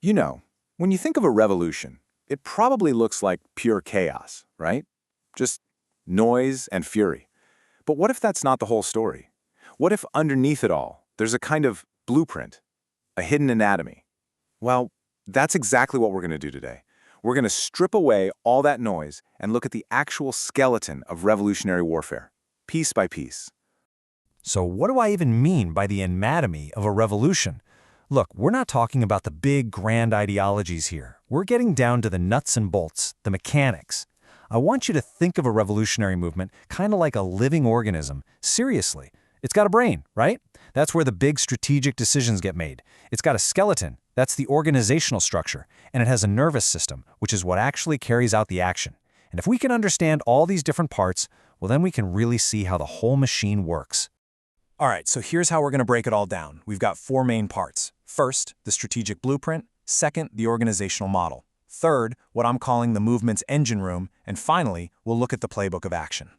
You know, when you think of a revolution, it probably looks like pure chaos, right? Just noise and fury. But what if that's not the whole story? What if underneath it all, there's a kind of blueprint, a hidden anatomy? Well, that's exactly what we're going to do today. We're going to strip away all that noise and look at the actual skeleton of revolutionary warfare, piece by piece. So what do I even mean by the anatomy of a revolution? Look, we're not talking about the big, grand ideologies here. We're getting down to the nuts and bolts, the mechanics. I want you to think of a revolutionary movement kind of like a living organism. Seriously. It's got a brain, right? That's where the big strategic decisions get made. It's got a skeleton. That's the organizational structure. And it has a nervous system, which is what actually carries out the action. And if we can understand all these different parts, well, then we can really see how the whole machine works. All right, so here's how we're going to break it all down. We've got four main parts. First, the strategic blueprint. Second, the organizational model. Third, what I'm calling the movement's engine room. And finally, we'll look at the playbook of action.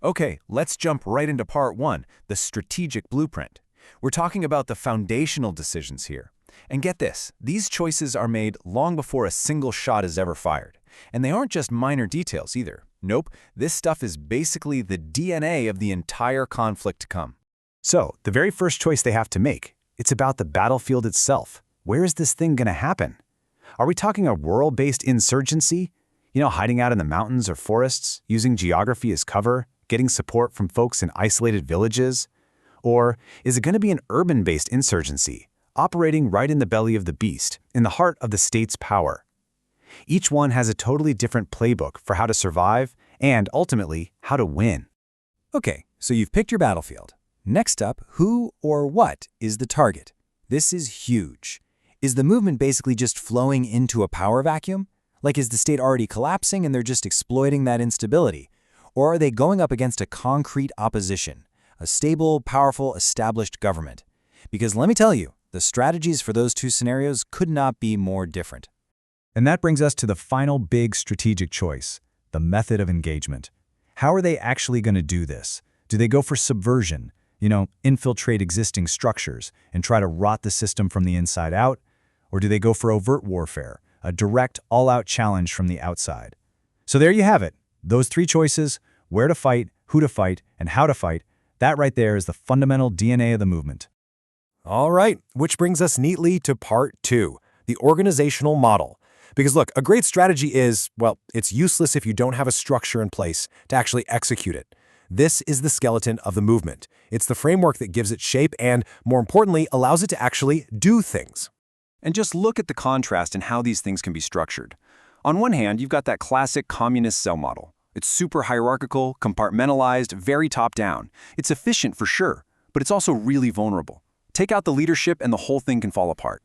Okay, let's jump right into part one, the strategic blueprint. We're talking about the foundational decisions here. And get this, these choices are made long before a single shot is ever fired. And they aren't just minor details either. Nope, this stuff is basically the DNA of the entire conflict to come. So, the very first choice they have to make, it's about the battlefield itself. Where is this thing going to happen? Are we talking a rural-based insurgency? You know, hiding out in the mountains or forests, using geography as cover, getting support from folks in isolated villages? Or is it going to be an urban-based insurgency, operating right in the belly of the beast, in the heart of the state's power? Each one has a totally different playbook for how to survive and, ultimately, how to win. Okay, so you've picked your battlefield. Next up, who or what is the target? This is huge. Is the movement basically just flowing into a power vacuum? Like, is the state already collapsing and they're just exploiting that instability? Or are they going up against a concrete opposition, a stable, powerful, established government? Because let me tell you, the strategies for those two scenarios could not be more different. And that brings us to the final big strategic choice, the method of engagement. How are they actually going to do this? Do they go for subversion? Infiltrate existing structures and try to rot the system from the inside out? Or do they go for overt warfare, a direct, all-out challenge from the outside? So there you have it. Those three choices, where to fight, who to fight, and how to fight, that right there is the fundamental DNA of the movement. All right, which brings us neatly to part two, the organizational model. Because look, a great strategy is, well, it's useless if you don't have a structure in place to actually execute it. This is the skeleton of the movement. It's the framework that gives it shape and, more importantly, allows it to actually do things. And just look at the contrast in how these things can be structured. On one hand, you've got that classic communist cell model. It's super hierarchical, compartmentalized, very top-down. It's efficient for sure, but it's also really vulnerable. Take out the leadership and the whole thing can fall apart.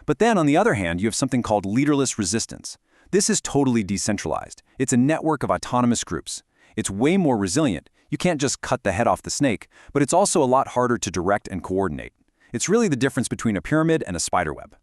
But then, on the other hand, you have something called leaderless resistance. This is totally decentralized. It's a network of autonomous groups. It's way more resilient. You can't just cut the head off the snake, but it's also a lot harder to direct and coordinate. It's really the difference between a pyramid and a spiderweb.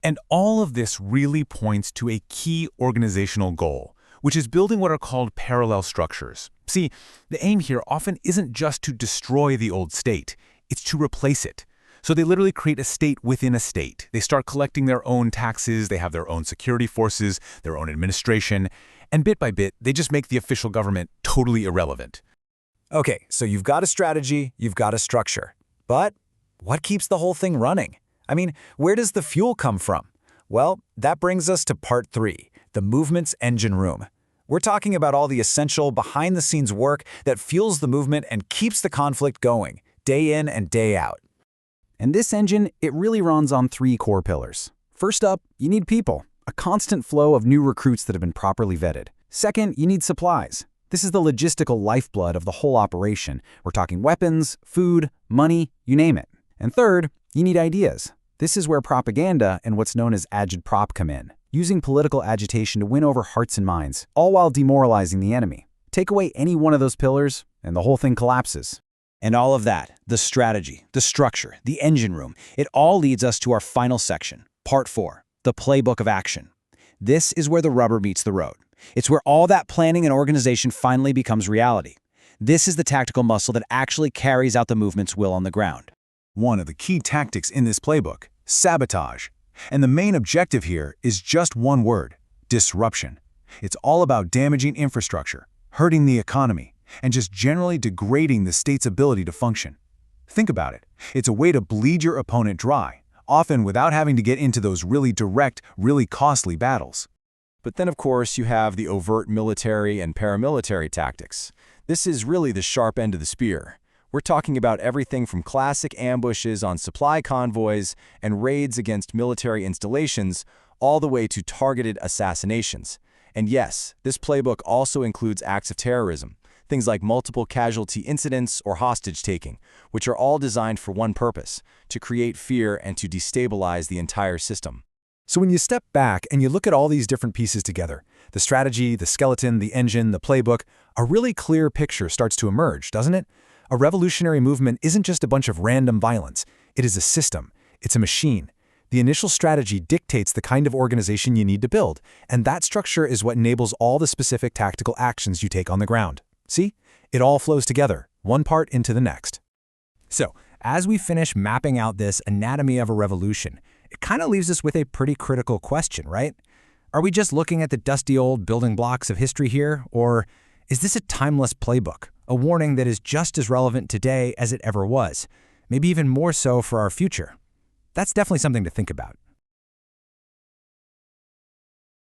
And all of this really points to a key organizational goal, which is building what are called parallel structures. See, the aim here often isn't just to destroy the old state, it's to replace it. So they literally create a state within a state. They start collecting their own taxes, they have their own security forces, their own administration, and bit by bit, they just make the official government totally irrelevant. Okay, so you've got a strategy, you've got a structure. But what keeps the whole thing running? I mean, where does the fuel come from? Well, that brings us to part three, the movement's engine room. We're talking about all the essential behind-the-scenes work that fuels the movement and keeps the conflict going, day in and day out. And this engine, it really runs on three core pillars. First up, you need people, a constant flow of new recruits that have been properly vetted. Second, you need supplies. This is the logistical lifeblood of the whole operation. We're talking weapons, food, money, you name it. And third, you need ideas. This is where propaganda and what's known as agitprop come in, using political agitation to win over hearts and minds, all while demoralizing the enemy. Take away any one of those pillars, and the whole thing collapses. And all of that, the strategy, the structure, the engine room, it all leads us to our final section, part four, the playbook of action. This is where the rubber meets the road. It's where all that planning and organization finally becomes reality. This is the tactical muscle that actually carries out the movement's will on the ground. One of the key tactics in this playbook, sabotage. And the main objective here is just one word: disruption. It's all about damaging infrastructure, hurting the economy, and just generally degrading the state's ability to function. Think about it. It's a way to bleed your opponent dry, often without having to get into those really direct, really costly battles. But then, of course, you have the overt military and paramilitary tactics. This is really the sharp end of the spear. We're talking about everything from classic ambushes on supply convoys and raids against military installations, all the way to targeted assassinations. And yes, this playbook also includes acts of terrorism, things like multiple casualty incidents or hostage-taking, which are all designed for one purpose: to create fear and to destabilize the entire system. So when you step back and you look at all these different pieces together, the strategy, the skeleton, the engine, the playbook, a really clear picture starts to emerge, doesn't it? A revolutionary movement isn't just a bunch of random violence. It is a system. It's a machine. The initial strategy dictates the kind of organization you need to build, and that structure is what enables all the specific tactical actions you take on the ground. See? It all flows together, one part into the next. So, as we finish mapping out this anatomy of a revolution, it kind of leaves us with a pretty critical question, right? Are we just looking at the dusty old building blocks of history here, or is this a timeless playbook, a warning that is just as relevant today as it ever was, maybe even more so for our future? That's definitely something to think about.